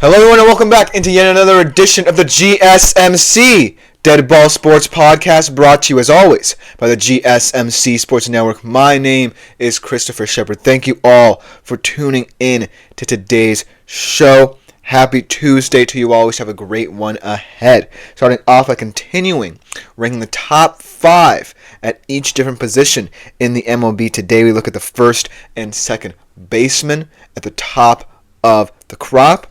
Hello everyone and welcome back into yet another edition of the GSMC Dead Ball Sports Podcast, brought to you as always by the GSMC Sports Network. My name is Christopher Shepard. Thank you all for tuning in to today's show. Happy Tuesday to you all. We should have a great one ahead. Starting off by continuing ranking the top 5 at each different position in the MLB. Today we look at the first and second baseman at the top of the crop.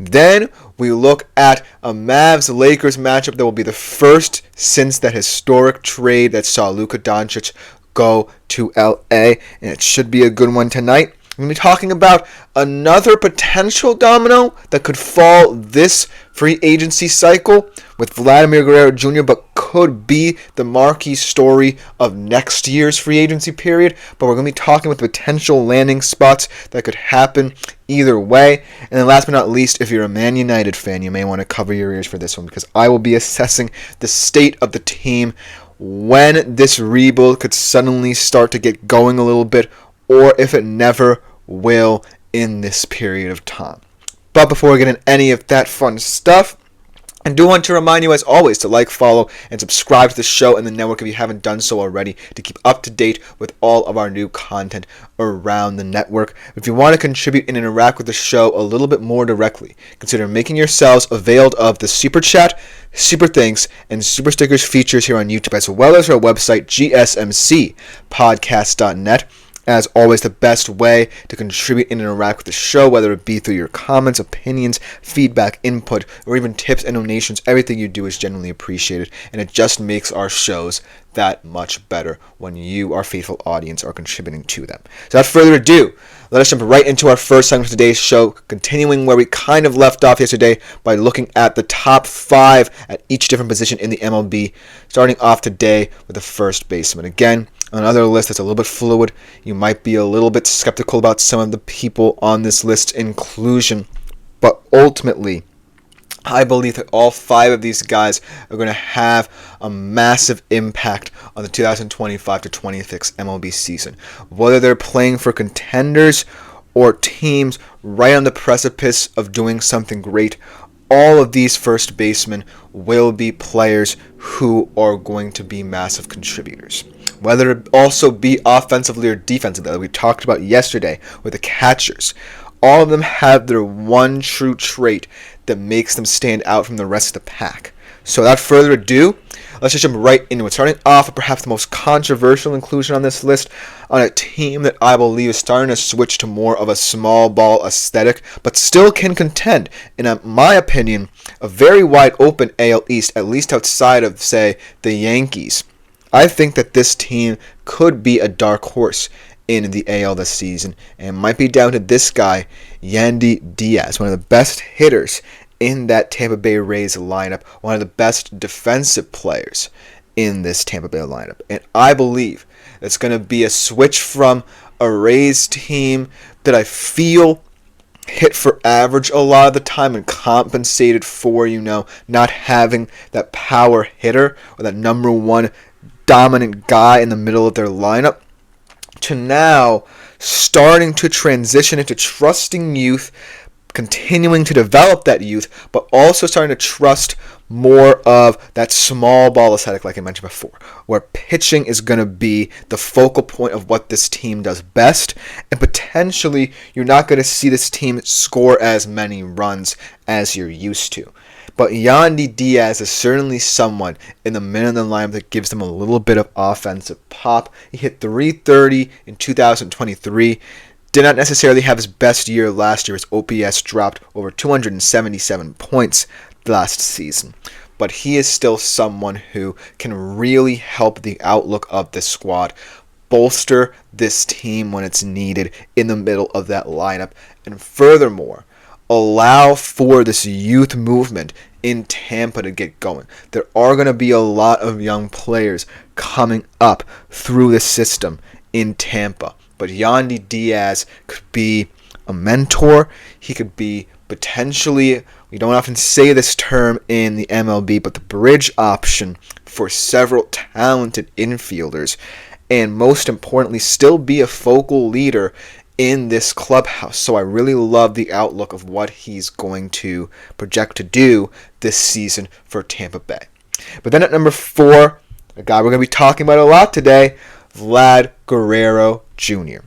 Then we look at a Mavs-Lakers matchup that will be the first since that historic trade that saw Luka Doncic go to LA, and it should be a good one tonight. We're going to be talking about another potential domino that could fall this free agency cycle with Vladimir Guerrero Jr., but could be the marquee story of next year's free agency period. But we're going to be talking with potential landing spots that could happen either way. And then last but not least, if you're a Man United fan, you may want to cover your ears for this one, because I will be assessing the state of the team when this rebuild could suddenly start to get going a little bit, or if it never will in this period of time. But before we get into any of that fun stuff, I do want to remind you, as always, to like, follow, and subscribe to the show and the network if you haven't done so already, to keep up to date with all of our new content around the network. If you want to contribute and interact with the show a little bit more directly, consider making yourselves availed of the Super Chat, Super Thanks, and Super Stickers features here on YouTube, as well as our website, gsmcpodcast.net. As always, the best way to contribute and interact with the show, whether it be through your comments, opinions, feedback, input, or even tips and donations, everything you do is genuinely appreciated, and it just makes our shows that much better when you, our faithful audience, are contributing to them. So without further ado, let us jump right into our first segment of today's show, continuing where we kind of left off yesterday by looking at the top 5 at each different position in the MLB, starting off today with the first baseman. Again, another list that's a little bit fluid. You might be a little bit skeptical about some of the people on this list's inclusion, but ultimately, I believe that all 5 of these guys are going to have a massive impact on the 2025-26 MLB season. Whether they're playing for contenders or teams right on the precipice of doing something great, all of these first basemen will be players who are going to be massive contributors. Whether it also be offensively or defensively, like we talked about yesterday with the catchers, all of them have their one true trait that makes them stand out from the rest of the pack. So without further ado, let's just jump right into it. Starting off with perhaps the most controversial inclusion on this list, on a team that I believe is starting to switch to more of a small ball aesthetic, but still can contend, in my opinion, a very wide open AL East, at least outside of, say, the Yankees. I think that this team could be a dark horse in the AL this season, and might be down to this guy, Yandy Diaz, one of the best hitters in that Tampa Bay Rays lineup, one of the best defensive players in this Tampa Bay lineup. And I believe it's going to be a switch from a Rays team that I feel hit for average a lot of the time and compensated for, not having that power hitter or that number one dominant guy in the middle of their lineup, to now starting to transition into trusting youth, continuing to develop that youth, but also starting to trust more of that small ball aesthetic, like I mentioned before, where pitching is going to be the focal point of what this team does best, and potentially you're not going to see this team score as many runs as you're used to. But Yandy Diaz is certainly someone in the middle of the lineup that gives them a little bit of offensive pop. He hit .330 in 2023. Did not necessarily have his best year last year. His OPS dropped over 277 points last season. But he is still someone who can really help the outlook of this squad, bolster this team when it's needed in the middle of that lineup, and furthermore, allow for this youth movement in Tampa to get going. There are going to be a lot of young players coming up through the system in Tampa. But Yandy Diaz could be a mentor. He could be potentially, we don't often say this term in the MLB, but the bridge option for several talented infielders. And most importantly, still be a focal leader in this clubhouse. So I really love the outlook of what he's going to project to do this season for Tampa Bay. But then at number 4, a guy we're going to be talking about a lot today, Vlad Guerrero Jr.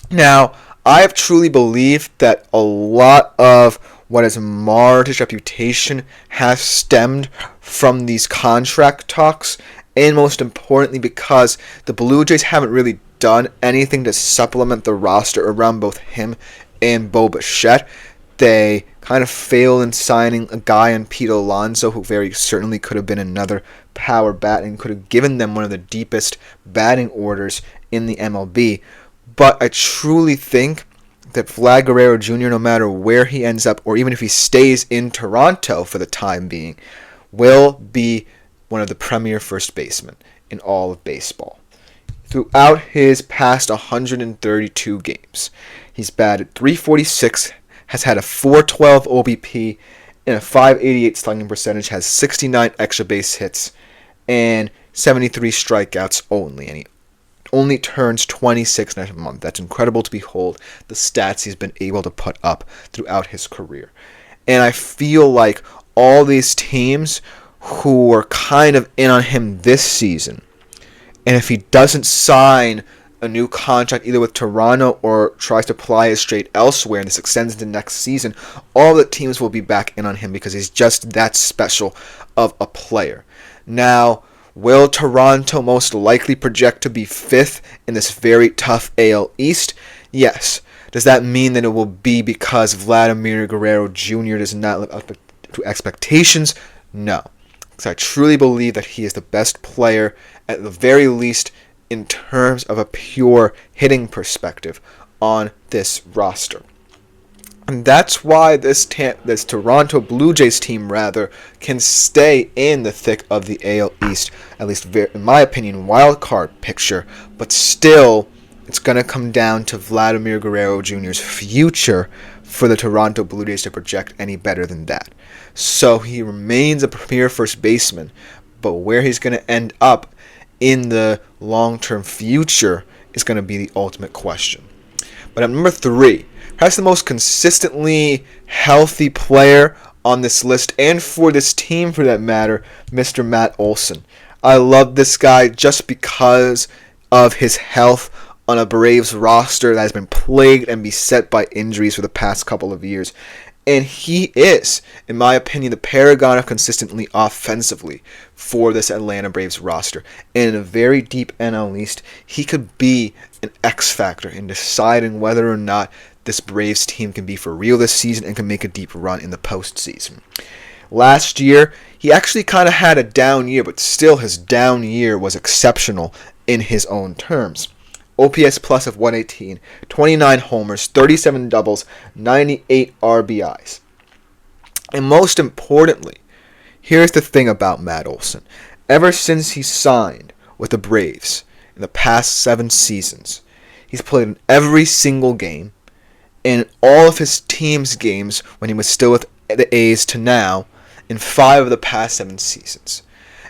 Now, I have truly believed that a lot of what has marred his reputation has stemmed from these contract talks, and most importantly because the Blue Jays haven't really done anything to supplement the roster around both him and Bo Bichette. They kind of failed in signing a guy in Pete Alonso who very certainly could have been another power bat and could have given them one of the deepest batting orders in the MLB. But I truly think that Vlad Guerrero Jr., no matter where he ends up, or even if he stays in Toronto for the time being, will be one of the premier first basemen in all of baseball. Throughout his past 132 games, he's batted .346, has had a .412 OBP, and a .588 slugging percentage, has 69 extra base hits, and 73 strikeouts only, and he only turns 26 next month. That's incredible to behold, the stats he's been able to put up throughout his career. And I feel like all these teams who are kind of in on him this season, and if he doesn't sign a new contract either with Toronto or tries to ply his straight elsewhere and this extends into next season, all the teams will be back in on him because he's just that special of a player. Now, will Toronto most likely project to be 5th in this very tough AL East? Yes. Does that mean that it will be because Vladimir Guerrero Jr. does not live up to expectations? No. Because I truly believe that he is the best player, at the very least, in terms of a pure hitting perspective on this roster. And that's why this Toronto Blue Jays team, can stay in the thick of the AL East, at least in my opinion, wild card picture. But still, it's going to come down to Vladimir Guerrero Jr.'s future for the Toronto Blue Jays to project any better than that. So he remains a premier first baseman, but where he's going to end up in the long-term future is going to be the ultimate question. But at number 3, perhaps the most consistently healthy player on this list, and for this team for that matter, Mr. Matt Olson. I love this guy just because of his health on a Braves roster that has been plagued and beset by injuries for the past couple of years. And he is, in my opinion, the paragon of consistently offensively for this Atlanta Braves roster. And in a very deep NL East, he could be an X factor in deciding whether or not this Braves team can be for real this season and can make a deep run in the postseason. Last year, he actually kind of had a down year, but still his down year was exceptional in his own terms. OPS plus of 118, 29 homers, 37 doubles, 98 RBIs. And most importantly, here's the thing about Matt Olson. Ever since he signed with the Braves in the past 7 seasons, he's played in every single game, in all of his team's games when he was still with the A's to now, in 5 of the past 7 seasons.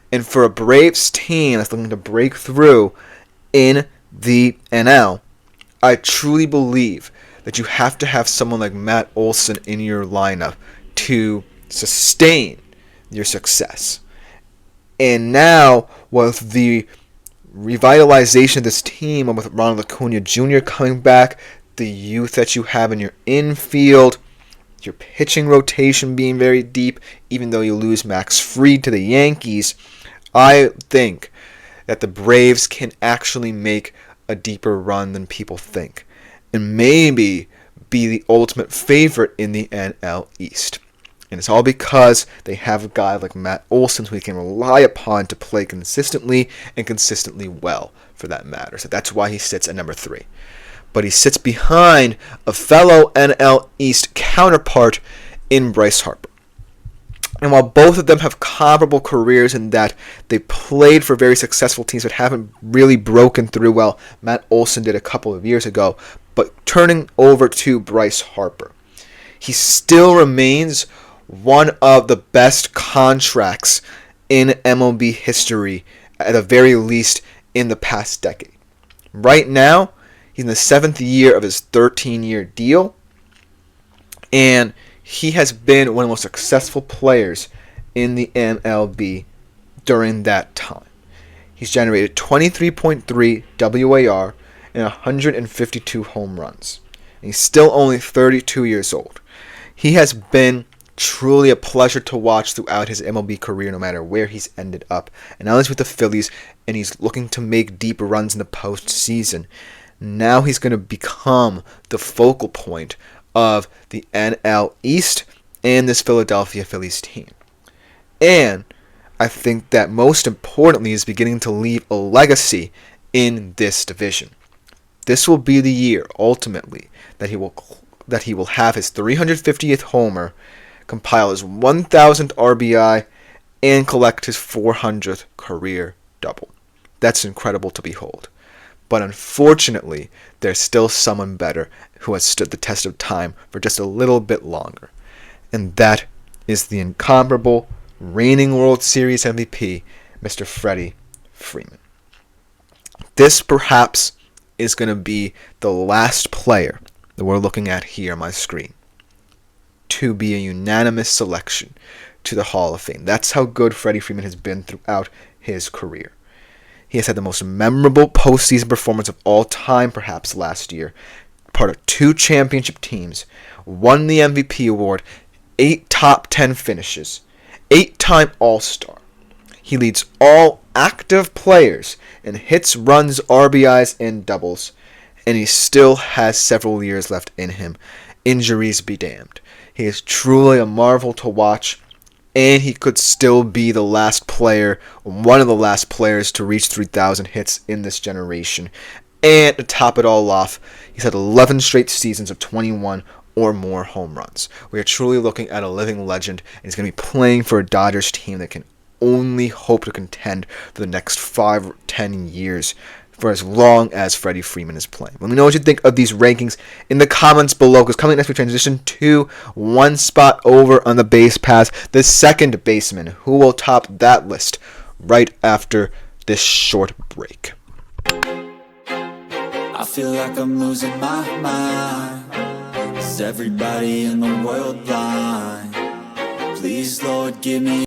And for a Braves team that's looking to break through in the NL, I truly believe that you have to have someone like Matt Olson in your lineup to sustain your success. And now, with the revitalization of this team, and with Ronald Acuna Jr. coming back, the youth that you have in your infield, your pitching rotation being very deep, even though you lose Max Fried to the Yankees, I think that the Braves can actually make a deeper run than people think, and maybe be the ultimate favorite in the NL East. And it's all because they have a guy like Matt Olson who they can rely upon to play consistently and consistently well, for that matter. So that's why he sits at number 3. But he sits behind a fellow NL East counterpart in Bryce Harper. And while both of them have comparable careers in that they played for very successful teams but haven't really broken through, well, Matt Olson did a couple of years ago, but turning over to Bryce Harper, he still remains one of the best contracts in MLB history, at the very least in the past decade. Right now, He's in the 7th year of his 13-year deal, and he has been one of the most successful players in the MLB during that time. He's generated 23.3 WAR and 152 home runs. And he's still only 32 years old. He has been truly a pleasure to watch throughout his MLB career, no matter where he's ended up. And now he's with the Phillies, and he's looking to make deep runs in the postseason. Now he's going to become the focal point of the NL East and this Philadelphia Phillies team. And I think that most importantly is beginning to leave a legacy in this division. This will be the year, ultimately, that he will have his 350th homer, compile his 1,000th RBI, and collect his 400th career double. That's incredible to behold. But unfortunately, there's still someone better who has stood the test of time for just a little bit longer. And that is the incomparable reigning World Series MVP, Mr. Freddie Freeman. This perhaps is going to be the last player that we're looking at here on my screen to be a unanimous selection to the Hall of Fame. That's how good Freddie Freeman has been throughout his career. He has had the most memorable postseason performance of all time, perhaps last year. Part of 2 championship teams, won the MVP award, 8 top 10 finishes, 8-time All-Star. He leads all active players in hits, runs, RBIs, and doubles, and he still has several years left in him. Injuries be damned. He is truly a marvel to watch, and he could still be the last player, one of the last players to reach 3,000 hits in this generation. And to top it all off, he's had 11 straight seasons of 21 or more home runs. We are truly looking at a living legend, and he's going to be playing for a Dodgers team that can only hope to contend for the next 5 or 10 years for as long as Freddie Freeman is playing. Let me know what you think of these rankings in the comments below, because coming next we transition to one spot over on the base pass, the second baseman, who will top that list right after this short break. I feel like I'm losing my mind. Is everybody in the world blind? Please, Lord, give me